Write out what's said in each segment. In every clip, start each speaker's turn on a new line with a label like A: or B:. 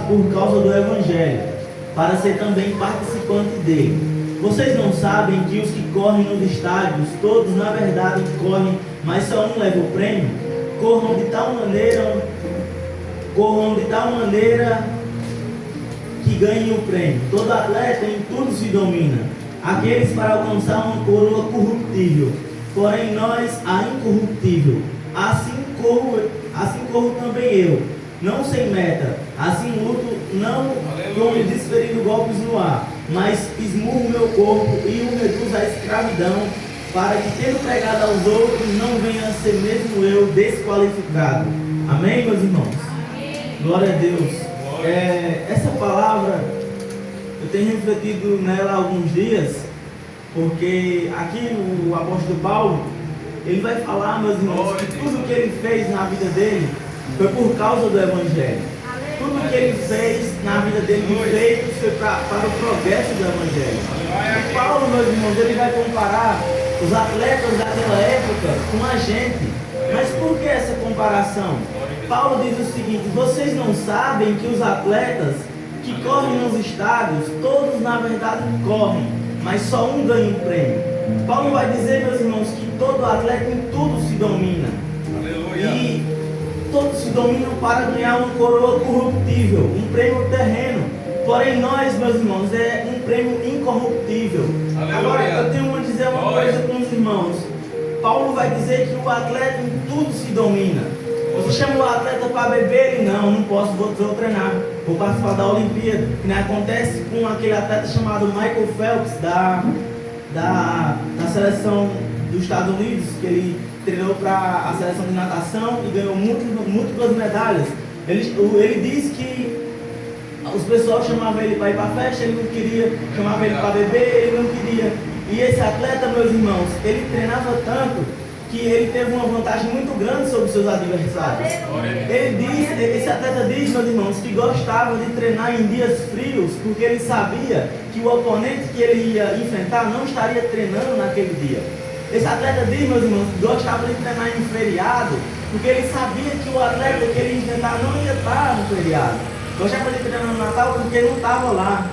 A: Por causa do Evangelho, para ser também participante dele. Vocês não sabem que os que correm nos estádios, todos na verdade correm, mas só um leva o prêmio? Corram de tal maneira que ganhem o prêmio. Todo atleta em tudo se domina, aqueles para alcançar uma coroa corruptível, porém nós a incorruptível. Assim corro também eu, não sem meta, assim luto, não como desferindo golpes no ar, mas esmurro meu corpo e o reduzo à escravidão, para que, tendo pregado aos outros, não venha a ser mesmo eu desqualificado. Amém, meus irmãos? Amém. Glória a Deus. Essa palavra, eu tenho refletido nela há alguns dias, porque aqui o apóstolo Paulo, ele vai falar, meus irmãos, que tudo que ele fez na vida dele foi por causa do Evangelho. Tudo que ele fez na vida dele foi para o progresso do Evangelho. E Paulo, meus irmãos, ele vai comparar os atletas daquela época com a gente. Mas por que essa comparação? Paulo diz o seguinte: vocês não sabem que os atletas que correm nos estádios, todos na verdade correm, mas só um ganha um prêmio. Paulo vai dizer, meus irmãos, que todo atleta em tudo se domina. Aleluia. E todos se dominam para ganhar uma coroa corruptível, um prêmio terreno. Porém nós, meus irmãos, é um prêmio incorruptível. Aleluia. Agora eu tenho que dizer uma coisa com os irmãos. Paulo vai dizer que o atleta em tudo se domina. Você chama o atleta para beber? Ele não posso, vou treinar, vou participar da Olimpíada. Que nem acontece com aquele atleta chamado Michael Phelps da seleção dos Estados Unidos, que ele treinou para a seleção de natação e ganhou múltiplas medalhas. Ele disse que os pessoal chamavam ele para ir para a festa, ele não queria, chamava ele para beber, ele não queria. E esse atleta, meus irmãos, ele treinava tanto que ele teve uma vantagem muito grande sobre os seus adversários. Esse atleta diz, meus irmãos, que gostava de treinar em dias frios, porque ele sabia que o oponente que ele ia enfrentar não estaria treinando naquele dia. Esse atleta diz, meus irmãos, que gostava de treinar em feriado, porque ele sabia que o atleta que ele ia enfrentar não ia estar no feriado. Gostava de treinar no Natal porque ele não estava lá.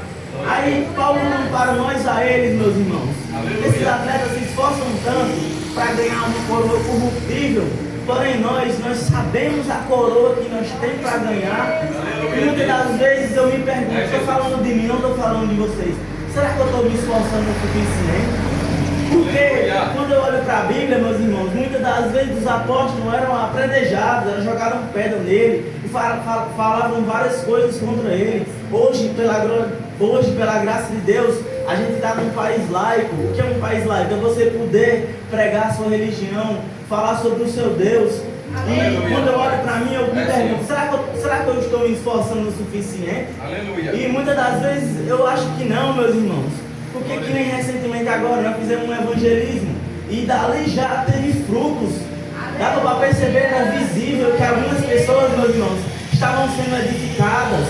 A: Aí Paulo compara nós a eles, meus irmãos. Esses atletas se esforçam tanto para ganhar uma coroa corruptível, porém nós sabemos a coroa que nós temos para ganhar. E muitas das vezes eu me pergunto, estou falando de mim, não estou falando de vocês, será que eu estou me esforçando o suficiente? Porque quando eu olho para a Bíblia, meus irmãos, muitas das vezes os apóstolos eram apedrejados, eram jogaram pedra nele e falavam várias coisas contra ele. Hoje, pela graça de Deus, a gente está num país laico. O que é um país laico? É você poder pregar a sua religião, falar sobre o seu Deus. E quando eu olho para mim, eu me pergunto, será que eu estou me esforçando o suficiente? Aleluia. E muitas das vezes eu acho que não, meus irmãos. Porque que nem recentemente agora nós fizemos um evangelismo e dali já teve frutos. Dava para perceber, era visível que algumas pessoas, meus irmãos, estavam sendo edificadas.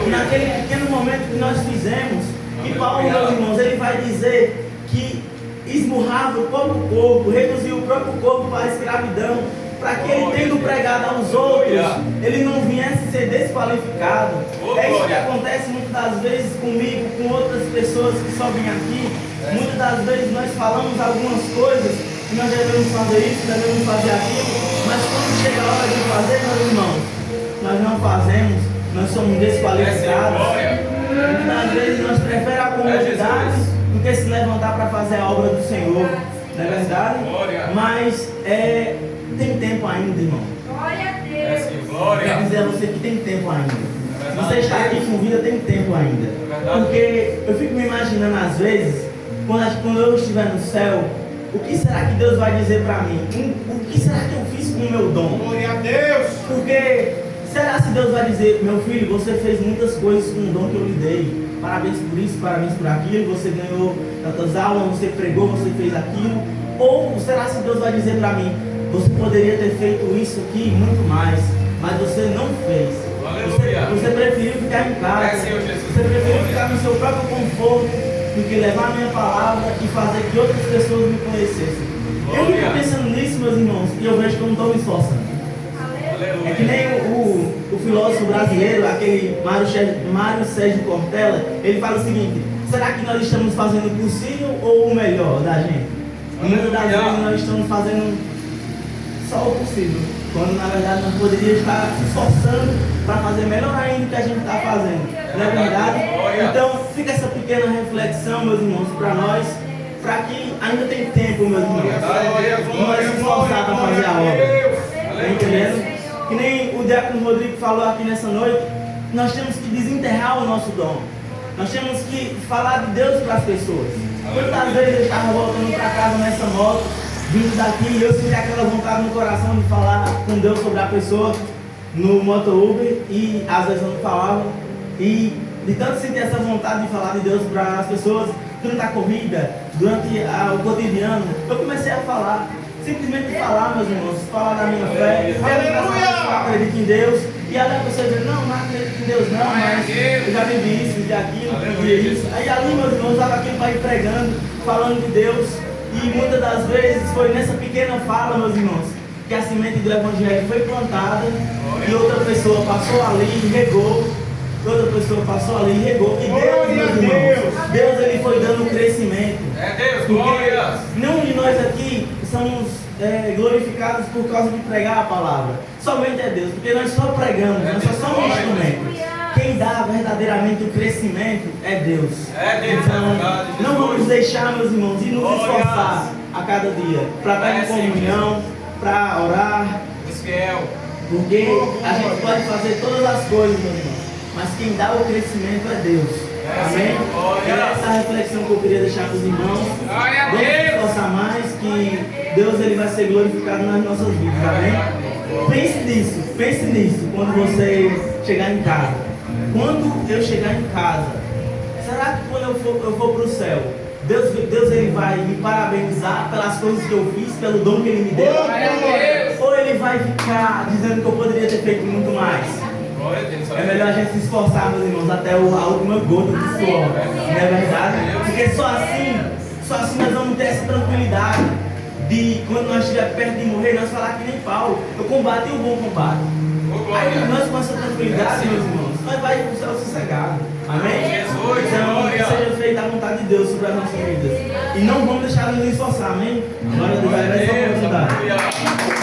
A: E naquele pequeno momento que nós fizemos, e Paulo, meus irmãos, ele vai dizer que esmurrava o próprio corpo, reduziu o próprio corpo para a escravidão, para que ele, tendo pregado aos outros, ele não viesse ser desqualificado. É isso que acontece muitas das vezes comigo, com outras pessoas que só vêm aqui. Muitas das vezes nós falamos algumas coisas que nós devemos fazer isso, devemos fazer aquilo, mas quando chega a hora de fazer, meus irmãos, nós não fazemos. nós somos desqualificados. Muitas vezes nós preferimos a comodidade do que se levantar para fazer a obra do Senhor. Não é verdade? Mas tem tempo ainda, irmão.
B: Glória a Deus.
A: Quero dizer a você que tem tempo ainda. Se você está aqui com vida, tem tempo ainda. Porque eu fico me imaginando às vezes, quando eu estiver no céu, o que será que Deus vai dizer para mim? O que será que eu fiz com o meu dom?
C: Glória a Deus.
A: Porque será se Deus vai dizer, meu filho, você fez muitas coisas com o dom que eu lhe dei. Parabéns por isso, parabéns por aquilo, você ganhou tantas aulas, você pregou, você fez aquilo. Ou será se Deus vai dizer para mim, você poderia ter feito isso aqui muito mais, mas você não fez. Você preferiu ficar em casa, você preferiu ficar no seu próprio conforto do que levar a minha palavra e fazer que outras pessoas me conhecessem. Eu fico pensando nisso, meus irmãos, e eu vejo que eu não estou me esforçando. É que nem o filósofo brasileiro, aquele Mário Sérgio Cortella, ele fala o seguinte: será que nós estamos fazendo o possível ou o melhor da gente? Muitas das vezes nós estamos fazendo só o possível, quando na verdade nós poderíamos estar se esforçando para fazer melhor ainda o que a gente está fazendo. Não é verdade? Então fica essa pequena reflexão, meus irmãos, para nós, para que ainda tem tempo, meus irmãos, nós se esforçar para fazer a obra. Está entendendo? Que nem o diácono Rodrigo falou aqui nessa noite, nós temos que desenterrar o nosso dom. Nós temos que falar de Deus para as pessoas. Quantas vezes eu estava voltando para casa nessa moto, vindo daqui, e eu senti aquela vontade no coração de falar com Deus sobre a pessoa no moto Uber, e às vezes eu não falava. E de tanto sentir essa vontade de falar de Deus para as pessoas, durante a corrida, durante o cotidiano, eu comecei a falar. Simplesmente falar, meus irmãos, falar da minha fé, falar que eu acredito em Deus, e aí a pessoa diz, não acredito em Deus não, mas eu já vivi isso, vivi aquilo, vivi isso. Aí ali, meus irmãos, estava aquele pai pregando, falando de Deus, e muitas das vezes foi nessa pequena fala, meus irmãos, que a semente do Evangelho foi plantada, e outra pessoa passou ali e regou, outra pessoa passou ali e regou, e Deus, meus irmãos, Deus ele foi dando crescimento. Porque nenhum de nós aqui somos glorificados por causa de pregar a palavra. Somente é Deus, porque nós só pregamos, nós só somos um instrumento. Quem dá verdadeiramente o crescimento é Deus. Então, não vamos deixar, meus irmãos, de nos esforçar a cada dia para estar em comunhão, para orar, porque a gente pode fazer todas as coisas, meus irmãos, mas quem dá o crescimento é Deus. Amém? E essa reflexão que eu queria deixar para os irmãos. Vamos nos esforçar mais, que Deus ele vai ser glorificado nas nossas vidas. Amém? Pense nisso quando você chegar em casa. Quando eu chegar em casa, será que quando eu for para o céu, Deus ele vai me parabenizar pelas coisas que eu fiz, pelo dom que ele me deu? Ou ele vai ficar dizendo que eu poderia ter feito muito mais? É melhor a gente se esforçar, meus irmãos, até a última gota de suor. Não é verdade? Porque só assim nós vamos ter essa tranquilidade de quando nós estiver perto de morrer, nós falar que nem Paulo, eu combati o bom combate. Aí nós com essa tranquilidade, meus irmãos, nós vamos para o céu sossegado. Amém? Então, que seja feita a vontade de Deus sobre as nossas vidas. E não vamos deixar de nos esforçar, amém? Glória a Deus, vai ser uma oportunidade.